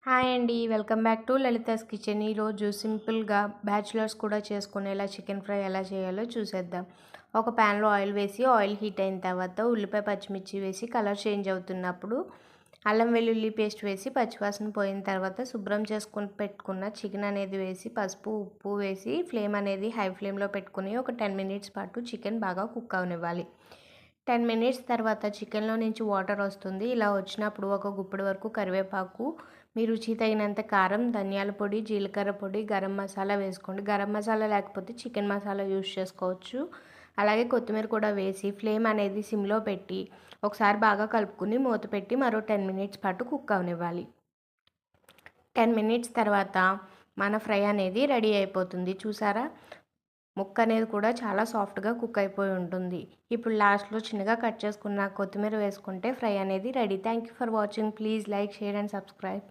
Hi అండి. Welcome back to Lalitha's kitchen. ఈరోజు సింపుల్‌గా బ్యాచిలర్స్ కూడా చేసుకునేలా చికెన్ ఫ్రై ఎలా చేయాలో చూసేద్దాం. ఒక ప్యాన్‌లో ఆయిల్ వేసి ఆయిల్ హీట్ అయిన తర్వాత ఉల్లిపాయ, పచ్చిమిర్చి వేసి కలర్ చేంజ్ అవుతున్నప్పుడు అల్లం వెల్లుల్లి పేస్ట్ వేసి పచ్చివాసన పోయిన తర్వాత శుభ్రం చేసుకొని పెట్టుకున్న చికెన్ అనేది వేసి పసుపు, ఉప్పు వేసి ఫ్లేమ్ అనేది హై ఫ్లేమ్‌లో పెట్టుకొని ఒక 10 మినిట్స్ పాటు చికెన్ బాగా కుక్ అవ్వనివ్వాలి. 10 మినిట్స్ తర్వాత చికెన్‌లో నుంచి వాటర్ వస్తుంది. ఇలా వచ్చినప్పుడు ఒక గుప్పెడు వరకు కరివేపాకు, మీ రుచికి తగినంత కారం, ధనియాల పొడి, జీలకర్ర పొడి, గరం మసాలా వేసుకోండి. గరం మసాలా లేకపోతే చికెన్ మసాలా యూజ్ చేసుకోవచ్చు. అలాగే కొత్తిమీర కూడా వేసి ఫ్లేమ్ అనేది సిమ్‌లో పెట్టి ఒకసారి బాగా కలుపుకొని మూత పెట్టి మరో 10 మినిట్స్ పాటు కుక్ అవ్వనివ్వాలి. 10 మినిట్స్ తర్వాత మన ఫ్రై అనేది రెడీ అయిపోతుంది. చూసారా? ముక్క అనేది కూడా చాలా సాఫ్ట్‌గా కుక్ అయిపోయి ఉంటుంది. ఇప్పుడు లాస్ట్‌లో చిన్నగా కట్ చేసుకున్న కొత్తిమీర వేసుకుంటే ఫ్రై అనేది ready. Thank you for watching. Please like, share and subscribe.